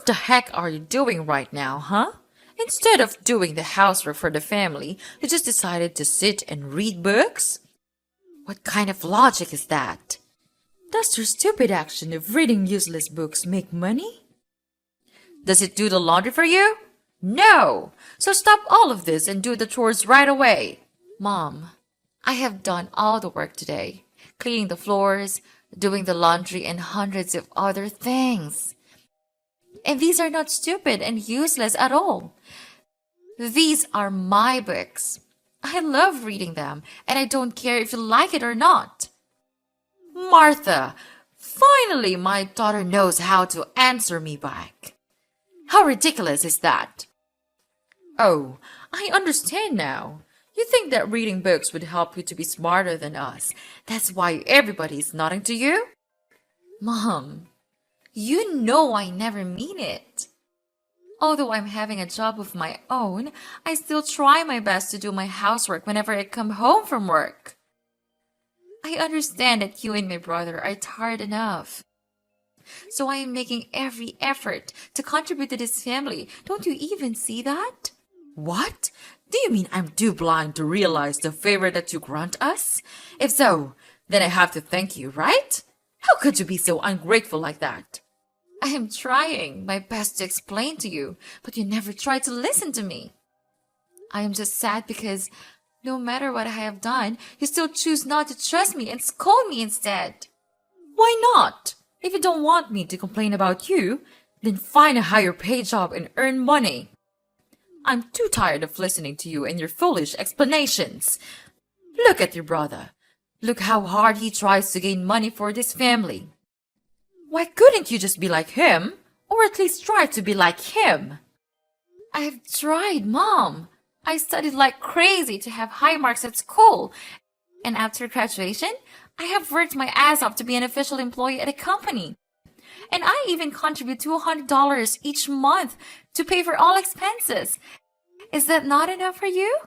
What the heck are you doing right now, huh? Instead of doing the housework for the family, you just decided to sit and read books? What kind of logic is that? Does your stupid action of reading useless books make money? Does it do the laundry for you? No! So stop all of this and do the chores right away. Mom, I have done all the work today, cleaning the floors, doing the laundry, and hundreds of other things. And these are not stupid and useless at all. These are my books. I love reading them, and I don't care if you like it or not. Martha, finally my daughter knows how to answer me back. How ridiculous is that? Oh, I understand now. You think that reading books would help you to be smarter than us. That's why everybody is nodding to you? Mom, you know I never mean it. Although I'm having a job of my own, I still try my best to do my housework whenever I come home from work. I understand that you and my brother are tired enough. So I am making every effort to contribute to this family. Don't you even see that? What? Do you mean I'm too blind to realize the favor that you grant us? If so, then I have to thank you, right? How could you be so ungrateful like that? I am trying my best to explain to you, but you never try to listen to me. I am just sad because no matter what I have done, you still choose not to trust me and scold me instead. Why not? If you don't want me to complain about you, then find a higher paid job and earn money. I'm too tired of listening to you and your foolish explanations. Look at your brother. Look how hard he tries to gain money for this family. Why couldn't you just be like him? Or at least try to be like him? I've tried, Mom. I studied like crazy to have high marks at school. And after graduation, I have worked my ass off to be an official employee at a company. And I even contribute $200 each month to pay for all expenses. Is that not enough for you?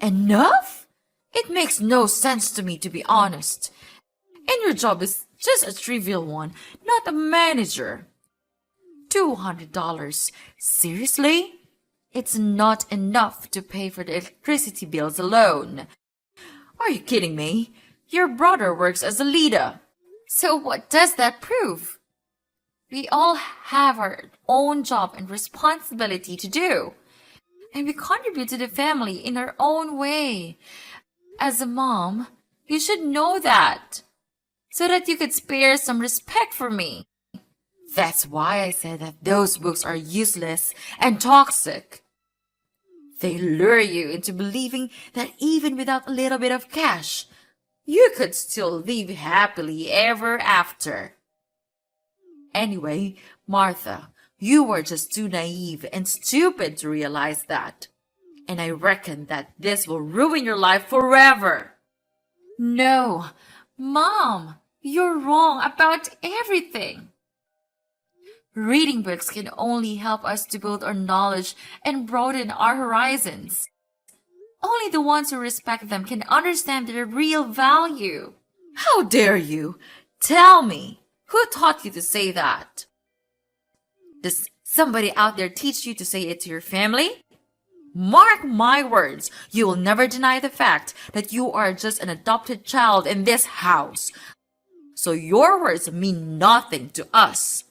Enough? It makes no sense to me, to be honest. And your job is just a trivial one, not a manager. $200? Seriously? It's not enough to pay for the electricity bills alone. Are you kidding me? Your brother works as a leader. So what does that prove? We all have our own job and responsibility to do. And we contribute to the family in our own way. As a mom, you should know that, so that you could spare some respect for me. That's why I said that those books are useless and toxic. They lure you into believing that even without a little bit of cash, you could still live happily ever after. Anyway, Martha, you were just too naive and stupid to realize that. And I reckon that this will ruin your life forever. No, Mom, you're wrong about everything. Reading books can only help us to build our knowledge and broaden our horizons. Only the ones who respect them can understand their real value. How dare you? Tell me, who taught you to say that? Does somebody out there teach you to say it to your family? Mark my words, you will never deny the fact that you are just an adopted child in this house. So your words mean nothing to us.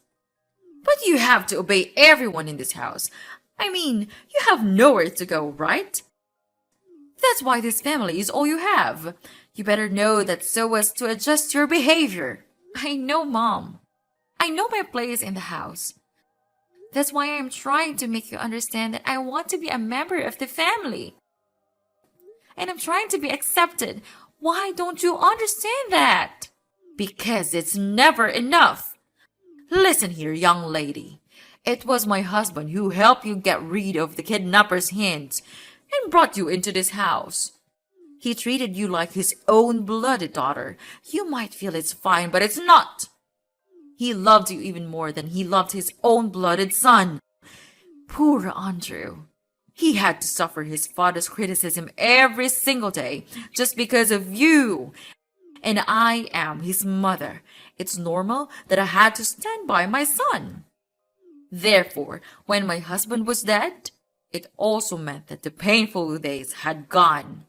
But you have to obey everyone in this house. I mean, you have nowhere to go, right? That's why this family is all you have. You better know that so as to adjust your behavior. I know, Mom. I know my place in the house. That's why I'm trying to make you understand that I want to be a member of the family. And I'm trying to be accepted. Why don't you understand that? Because it's never enough. Listen here, young lady. It was my husband who helped you get rid of the kidnapper's hands and brought you into this house. He treated you like his own blooded daughter. You might feel it's fine, but it's not. He loved you even more than he loved his own blooded son. Poor Andrew. He had to suffer his father's criticism every single day just because of you. And I am his mother. It's normal that I had to stand by my son. Therefore, when my husband was dead, it also meant that the painful days had gone.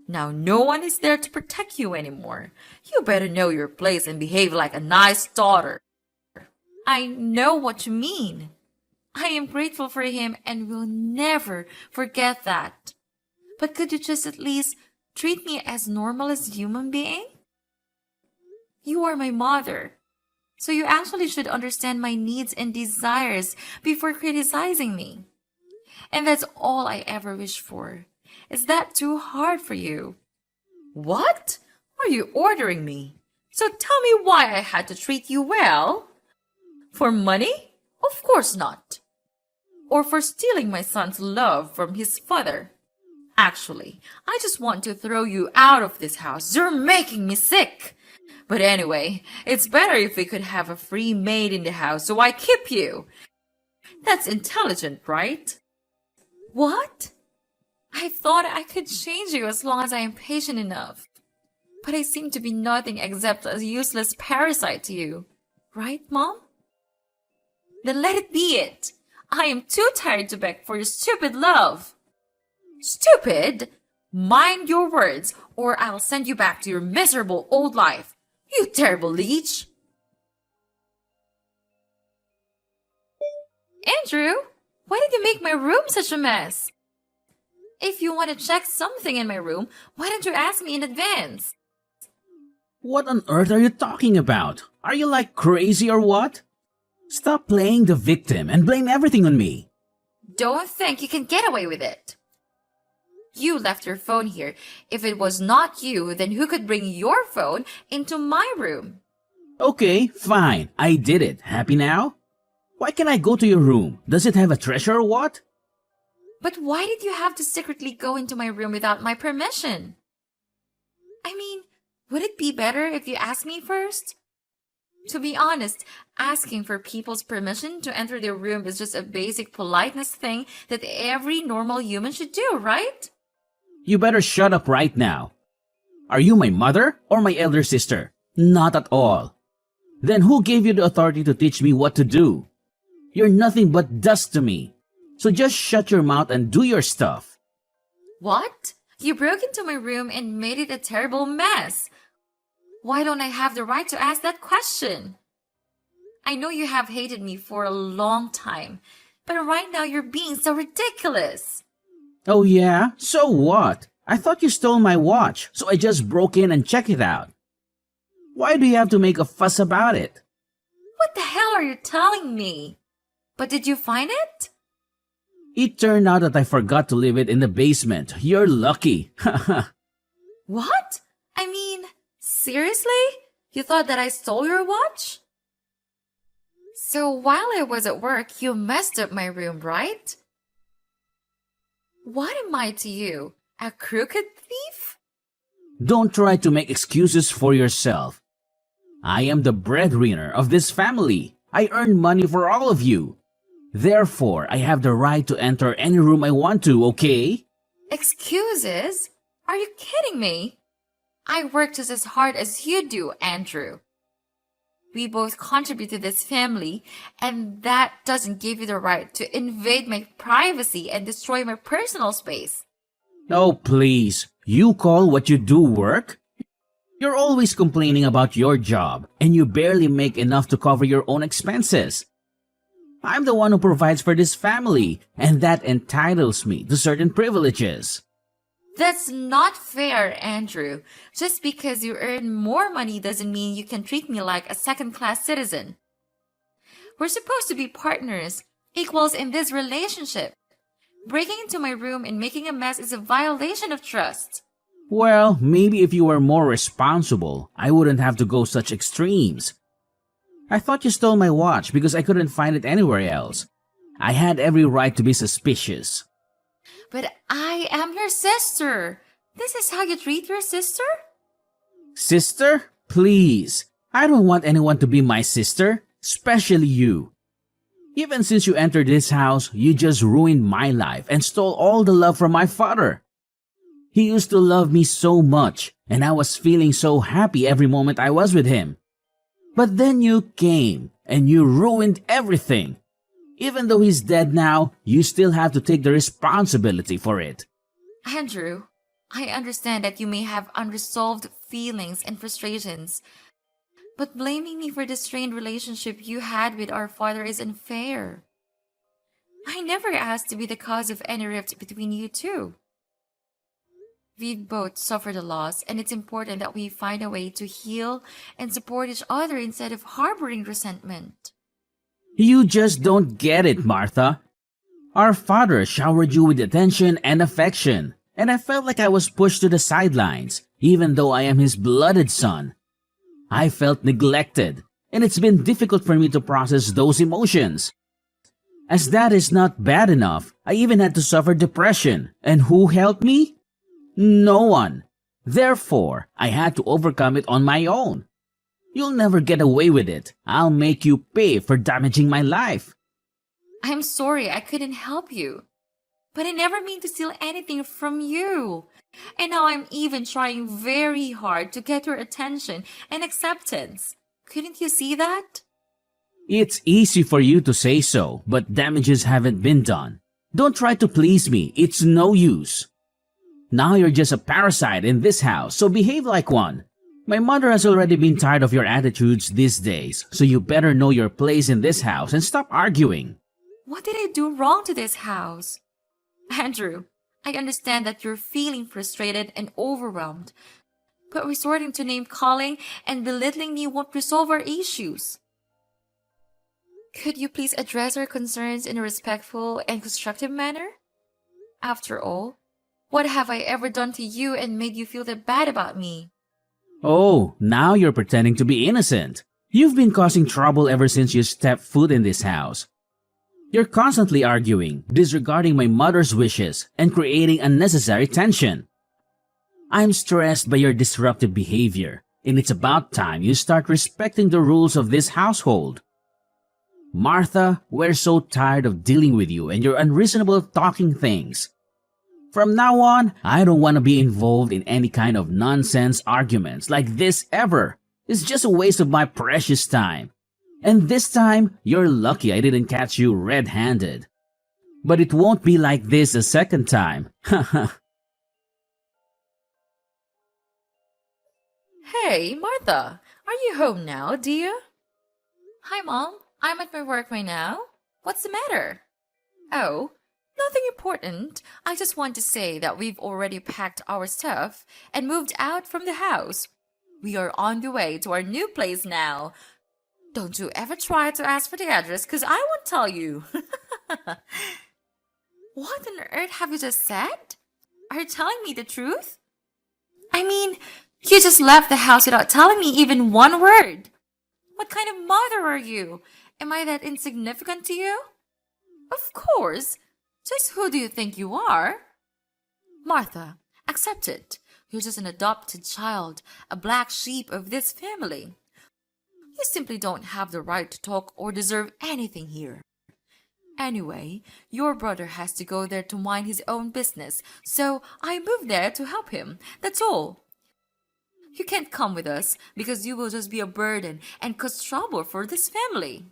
Now no one is there to protect you anymore. You better know your place and behave like a nice daughter. I know what you mean. I am grateful for him and will never forget that. But could you just at least treat me as normal as a human being? You are my mother, so you actually should understand my needs and desires before criticizing me. And that's all I ever wish for. Is that too hard for you? What? Are you ordering me? So tell me why I had to treat you well? For money? Of course not. Or for stealing my son's love from his father? Actually, I just want to throw you out of this house. You're making me sick. But anyway, it's better if we could have a free maid in the house, so I keep you. That's intelligent, right? What? I thought I could change you as long as I am patient enough. But I seem to be nothing except a useless parasite to you. Right, Mom? Then let it be it. I am too tired to beg for your stupid love. Stupid? Mind your words, or I'll send you back to your miserable old life. You terrible leech. Andrew, why did you make my room such a mess? If you want to check something in my room, why don't you ask me in advance? What on earth are you talking about? Are you like crazy or what? Stop playing the victim and blame everything on me. Don't think you can get away with it. You left your phone here. If it was not you, then who could bring your phone into my room? Okay, fine. I did it. Happy now? Why can't I go to your room? Does it have a treasure or what? But why did you have to secretly go into my room without my permission? I mean, would it be better if you asked me first? To be honest, asking for people's permission to enter their room is just a basic politeness thing that every normal human should do, right? You better shut up right now. Are you my mother or my elder sister? Not at all. Then who gave you the authority to teach me what to do? You're nothing but dust to me. So just shut your mouth and do your stuff. What? You broke into my room and made it a terrible mess. Why don't I have the right to ask that question? I know you have hated me for a long time, but right now you're being so ridiculous. Oh yeah? So what? I thought you stole my watch, so I just broke in and checked it out. Why do you have to make a fuss about it? What the hell are you telling me? But did you find it? It turned out that I forgot to leave it in the basement. You're lucky. What? I mean, seriously? You thought that I stole your watch? So while I was at work, you messed up my room, right? What am I to you? A crooked thief? Don't try to make excuses for yourself. I am the breadwinner of this family. I earn money for all of you. Therefore, I have the right to enter any room I want to, okay? Excuses? Are you kidding me? I work just as hard as you do, Andrew. We both contribute to this family, and that doesn't give you the right to invade my privacy and destroy my personal space. Oh, please. You call what you do work? You're always complaining about your job, and you barely make enough to cover your own expenses. I'm the one who provides for this family, and that entitles me to certain privileges. That's not fair, Andrew. Just because you earn more money doesn't mean you can treat me like a second-class citizen. We're supposed to be partners, equals in this relationship. Breaking into my room and making a mess is a violation of trust. Well, maybe if you were more responsible, I wouldn't have to go such extremes. I thought you stole my watch because I couldn't find it anywhere else. I had every right to be suspicious. But I am your sister. This is how you treat your sister? Sister? Please. I don't want anyone to be my sister, especially you. Even since you entered this house, you just ruined my life and stole all the love from my father. He used to love me so much, and I was feeling so happy every moment I was with him. But then you came, and you ruined everything. Even though he's dead now, you still have to take the responsibility for it. Andrew, I understand that you may have unresolved feelings and frustrations, but blaming me for the strained relationship you had with our father is unfair. I never asked to be the cause of any rift between you two. We've both suffered a loss, and it's important that we find a way to heal and support each other instead of harboring resentment. You just don't get it, Martha. Our father showered you with attention and affection, and I felt like I was pushed to the sidelines, even though I am his blooded son. I felt neglected, and it's been difficult for me to process those emotions. As that is not bad enough, I even had to suffer depression, and who helped me? No one. Therefore, I had to overcome it on my own. You'll never get away with it. I'll make you pay for damaging my life. I'm sorry I couldn't help you, but I never mean to steal anything from you. And now I'm even trying very hard to get your attention and acceptance. Couldn't you see that? It's easy for you to say so, but damages haven't been done. Don't try to please me. It's no use. Now you're just a parasite in this house, so behave like one. My mother has already been tired of your attitudes these days, so you better know your place in this house and stop arguing. What did I do wrong to this house? Andrew, I understand that you're feeling frustrated and overwhelmed, but resorting to name-calling and belittling me won't resolve our issues. Could you please address our concerns in a respectful and constructive manner? After all, what have I ever done to you and made you feel that bad about me? Oh, now you're pretending to be innocent. You've been causing trouble ever since you stepped foot in this house. You're constantly arguing, disregarding my mother's wishes, and creating unnecessary tension. I'm stressed by your disruptive behavior, and it's about time you start respecting the rules of this household. Martha, we're so tired of dealing with you and your unreasonable talking things. From now on, I don't want to be involved in any kind of nonsense arguments like this ever. It's just a waste of my precious time. And this time, you're lucky I didn't catch you red-handed. But it won't be like this a second time. Hey, Martha, are you home now, dear? Hi, Mom. I'm at my work right now. What's the matter? Oh, nothing important. I just want to say that we've already packed our stuff and moved out from the house. We are on the way to our new place now. Don't you ever try to ask for the address, because I won't tell you. What on earth have you just said? Are you telling me the truth? I mean, you just left the house without telling me even one word. What kind of mother are you? Am I that insignificant to you? Of course. Just who do you think you are? Martha, accept it. You're just an adopted child, a black sheep of this family. You simply don't have the right to talk or deserve anything here. Anyway, your brother has to go there to mind his own business, so I moved there to help him. That's all. You can't come with us because you will just be a burden and cause trouble for this family.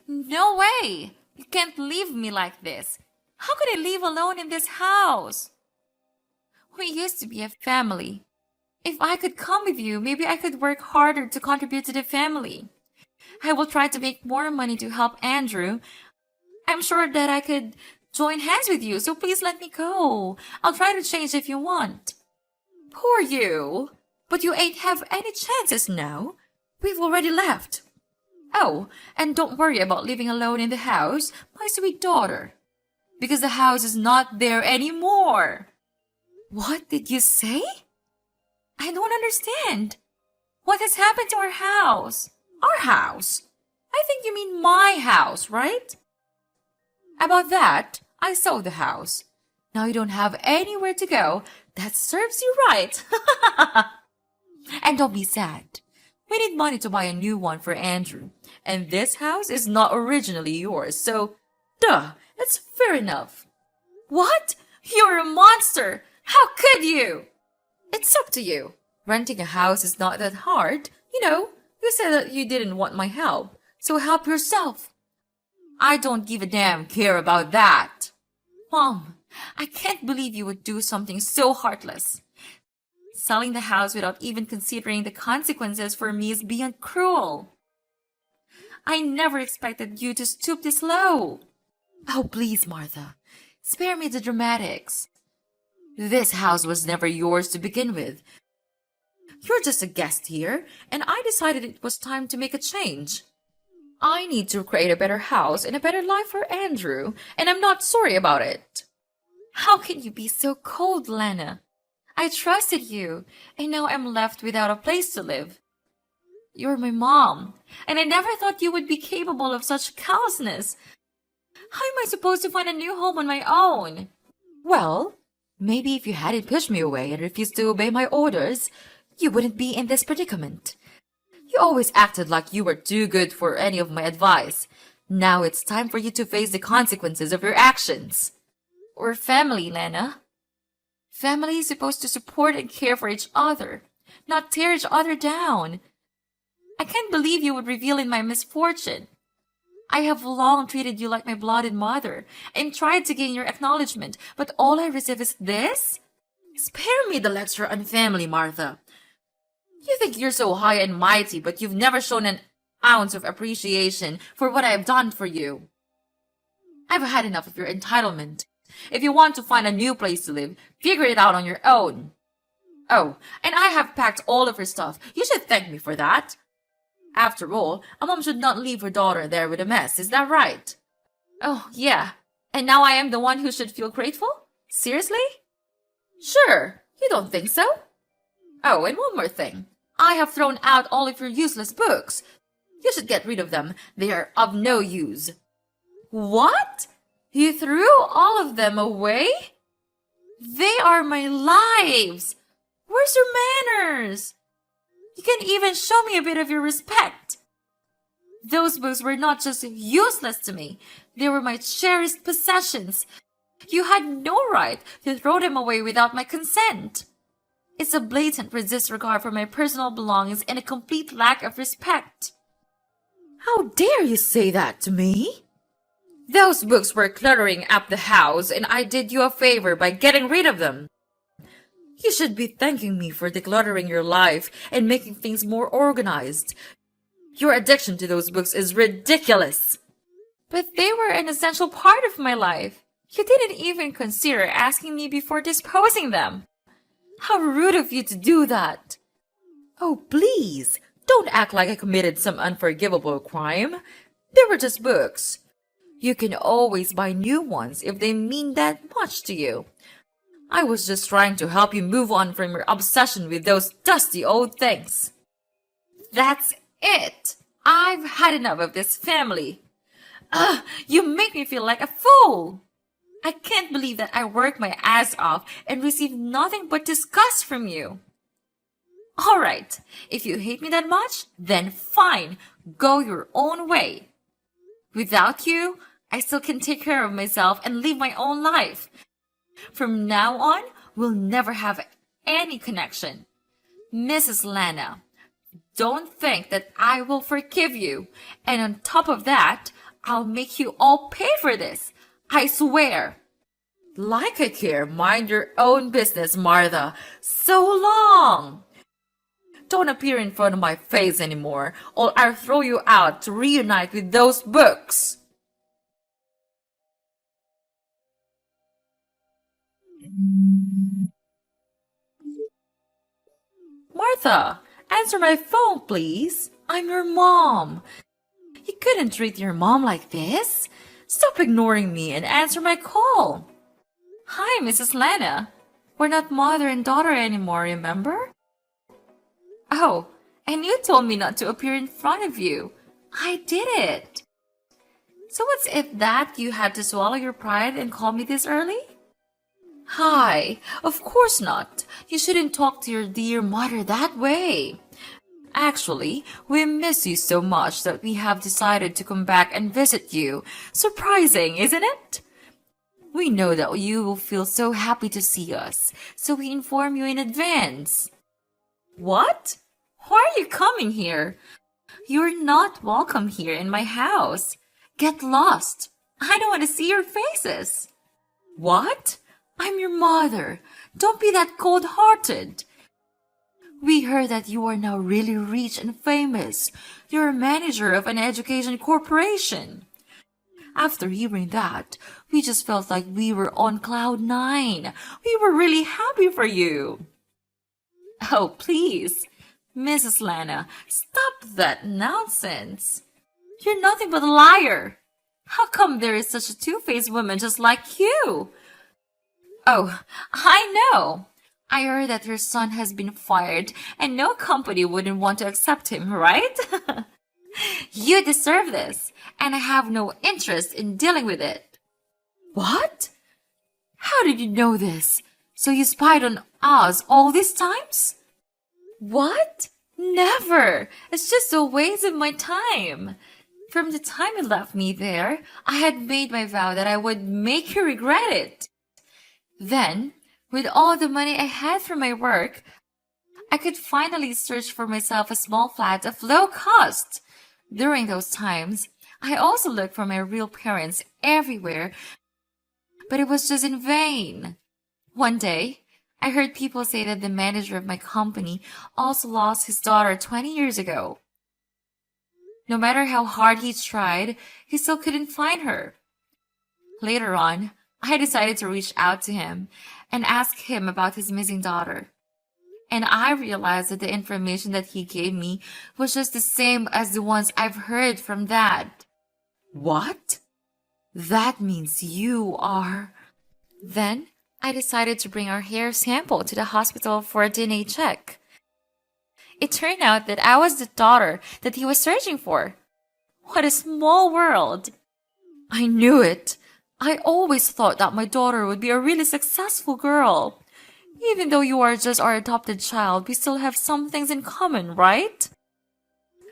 No way! You can't leave me like this. How could I live alone in this house? We used to be a family. If I could come with you, maybe I could work harder to contribute to the family. I will try to make more money to help Andrew. I'm sure that I could join hands with you, so please let me go. I'll try to change if you want. Poor you. But you ain't have any chances now. We've already left. Oh, and don't worry about living alone in the house, my sweet daughter. Because the house is not there anymore. What did you say? I don't understand. What has happened to our house? Our house? I think you mean my house, right? About that, I sold the house. Now you don't have anywhere to go. That serves you right. And don't be sad. We need money to buy a new one for Andrew. And this house is not originally yours, so duh, it's fair enough. What? You're a monster! How could you? It's up to you. Renting a house is not that hard. You know, you said that you didn't want my help, so help yourself. I don't give a damn care about that. Mom, I can't believe you would do something so heartless. Selling the house without even considering the consequences for me is beyond cruel. I never expected you to stoop this low. Oh, please, Martha. Spare me the dramatics. This house was never yours to begin with. You're just a guest here, and I decided it was time to make a change. I need to create a better house and a better life for Andrew, and I'm not sorry about it. How can you be so cold, Lana? I trusted you, and now I'm left without a place to live. You're my mom, and I never thought you would be capable of such callousness. How am I supposed to find a new home on my own? Well, maybe if you hadn't pushed me away and refused to obey my orders, you wouldn't be in this predicament. You always acted like you were too good for any of my advice. Now it's time for you to face the consequences of your actions. We're family, Lana. Family is supposed to support and care for each other, not tear each other down. I can't believe you would reveal in my misfortune. I have long treated you like my blooded mother and tried to gain your acknowledgement, but all I receive is this? Spare me the lecture on family, Martha. You think you're so high and mighty, but you've never shown an ounce of appreciation for what I have done for you. I've had enough of your entitlement. If you want to find a new place to live, figure it out on your own. Oh, and I have packed all of her stuff. You should thank me for that. After all, a mom should not leave her daughter there with a mess, is that right? Oh, yeah. And now I am the one who should feel grateful? Seriously? Sure. You don't think so? Oh, and one more thing. I have thrown out all of your useless books. You should get rid of them. They are of no use. What? You threw all of them away? They are my lives. Where's your manners? You can even show me a bit of your respect. Those books were not just useless to me. They were my cherished possessions. You had no right to throw them away without my consent. It's a blatant disregard for my personal belongings and a complete lack of respect. How dare you say that to me? Those books were cluttering up the house, and I did you a favor by getting rid of them. You should be thanking me for decluttering your life and making things more organized. Your addiction to those books is ridiculous. But they were an essential part of my life. You didn't even consider asking me before disposing them. How rude of you to do that. Oh, please, don't act like I committed some unforgivable crime. They were just books. You can always buy new ones if they mean that much to you. I was just trying to help you move on from your obsession with those dusty old things. That's it. I've had enough of this family. You make me feel like a fool. I can't believe that I worked my ass off and received nothing but disgust from you. All right, if you hate me that much, then fine, go your own way. Without you, I still can take care of myself and live my own life. From now on, we'll never have any connection. Mrs. Lana, don't think that I will forgive you. And on top of that, I'll make you all pay for this. I swear. Like I care, mind your own business, Martha. So long. Don't appear in front of my face anymore, or I'll throw you out to reunite with those books. Martha, answer my phone, please. I'm your mom. You couldn't treat your mom like this. Stop ignoring me and answer my call. Hi, Mrs. Lana. We're not mother and daughter anymore, remember? Oh, and you told me not to appear in front of you. I did it. So what's it that you had to swallow your pride and call me this early? Hi, of course not. You shouldn't talk to your dear mother that way. Actually, we miss you so much that we have decided to come back and visit you. Surprising, isn't it? We know that you will feel so happy to see us, so we inform you in advance. What? Why are you coming here? You're not welcome here in my house. Get lost. I don't want to see your faces. What? I'm your mother. Don't be that cold-hearted. We heard that you are now really rich and famous. You're a manager of an education corporation. After hearing that, we just felt like we were on cloud nine. We were really happy for you. Oh, please, Mrs. Lana, stop that nonsense. You're nothing but a liar. How come there is such a two-faced woman just like you? Oh, I know. I heard that your son has been fired and no company wouldn't want to accept him, right? You deserve this, and I have no interest in dealing with it. What? How did you know this? So you spied on us all these times? What? Never. It's just a waste of my time. From the time you left me there, I had made my vow that I would make you regret it. Then, with all the money I had from my work, I could finally search for myself a small flat of low cost. During those times, I also looked for my real parents everywhere, but it was just in vain. One day, I heard people say that the manager of my company also lost his daughter 20 years ago. No matter how hard he tried, he still couldn't find her. Later on, I decided to reach out to him and ask him about his missing daughter. And I realized that the information that he gave me was just the same as the ones I've heard from Dad. What? That means you are... Then I decided to bring our hair sample to the hospital for a DNA check. It turned out that I was the daughter that he was searching for. What a small world! I knew it. I always thought that my daughter would be a really successful girl. Even though you are just our adopted child, we still have some things in common, right?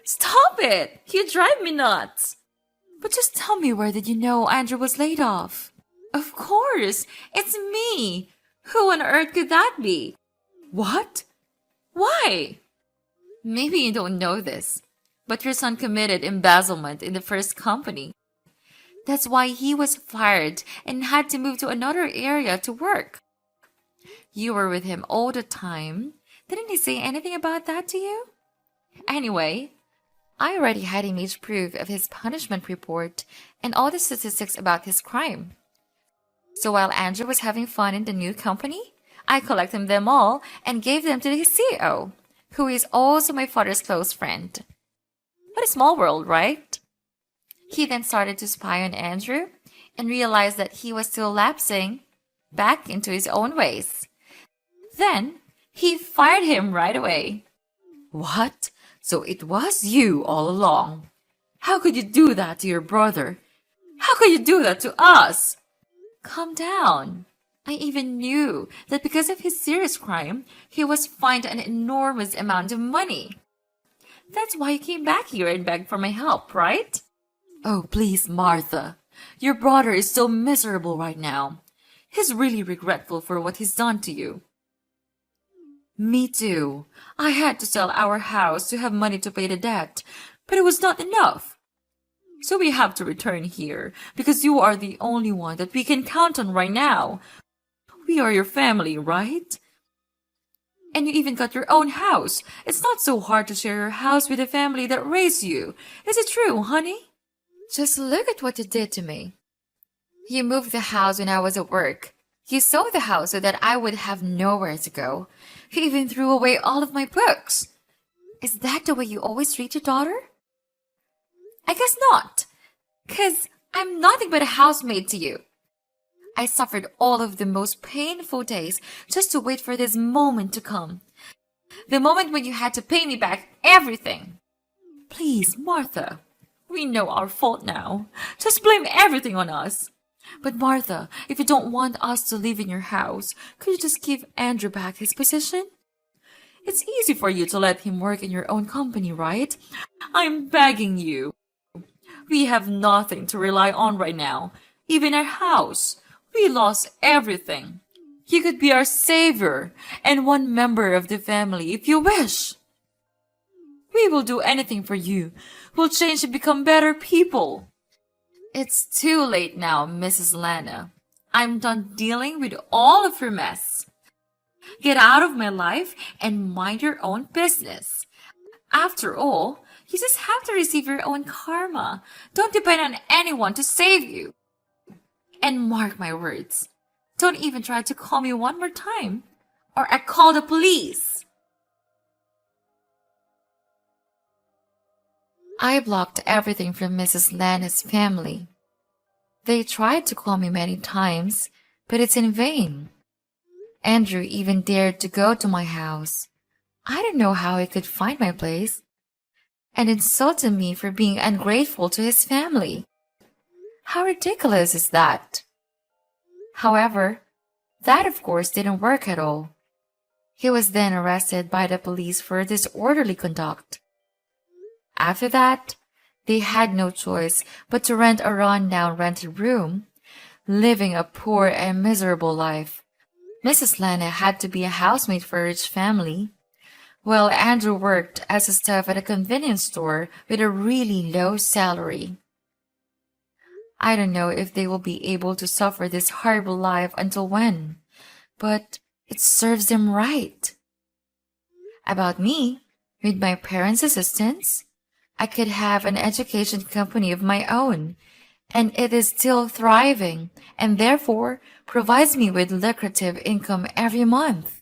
Stop it! You drive me nuts! But just tell me, where did you know Andrew was laid off? Of course! It's me! Who on earth could that be? What? Why? Maybe you don't know this, but your son committed embezzlement in the first company. That's why he was fired and had to move to another area to work. You were with him all the time. Didn't he say anything about that to you? Anyway, I already had image proof of his punishment report and all the statistics about his crime. So while Andrew was having fun in the new company, I collected them all and gave them to the CEO, who is also my father's close friend. What a small world, right? He then started to spy on Andrew and realized that he was still lapsing back into his own ways. Then he fired him right away. What? So it was you all along? How could you do that to your brother? How could you do that to us? Calm down. I even knew that because of his serious crime, he was fined an enormous amount of money. That's why you came back here and begged for my help, right? Oh, please, Martha. Your brother is so miserable right now. He's really regretful for what he's done to you. Me too. I had to sell our house to have money to pay the debt, but it was not enough. So we have to return here because you are the only one that we can count on right now. We are your family, right? And you even got your own house. It's not so hard to share your house with the family that raised you. Is it true, honey? Just look at what you did to me. You moved the house when I was at work. You sold the house so that I would have nowhere to go. You even threw away all of my books. Is that the way you always treat your daughter? I guess not, 'cause I'm nothing but a housemaid to you. I suffered all of the most painful days just to wait for this moment to come. The moment when you had to pay me back everything. Please, Martha, we know our fault now. Just blame everything on us. But Martha, if you don't want us to live in your house, could you just give Andrew back his position? It's easy for you to let him work in your own company, right? I'm begging you. We have nothing to rely on right now, even our house. We lost everything. You could be our savior and one member of the family if you wish. We will do anything for you. We'll change and become better people. It's too late now, Mrs. Lana. I'm done dealing with all of your mess. Get out of my life and mind your own business. After all, you just have to receive your own karma. Don't depend on anyone to save you. And mark my words, don't even try to call me one more time, or I call the police. I blocked everything from Mrs. Lana's family. They tried to call me many times, but it's in vain. Andrew even dared to go to my house. I don't know how he could find my place, and insulted me for being ungrateful to his family. How ridiculous is that? However, that of course didn't work at all. He was then arrested by the police for disorderly conduct. After that, they had no choice but to rent a run-down rented room, living a poor and miserable life. Mrs. Lana had to be a housemaid for a rich family, while Andrew worked as a staff at a convenience store with a really low salary. I don't know if they will be able to suffer this horrible life until when, but it serves them right. About me, with my parents' assistance, I could have an education company of my own, and it is still thriving and therefore provides me with lucrative income every month.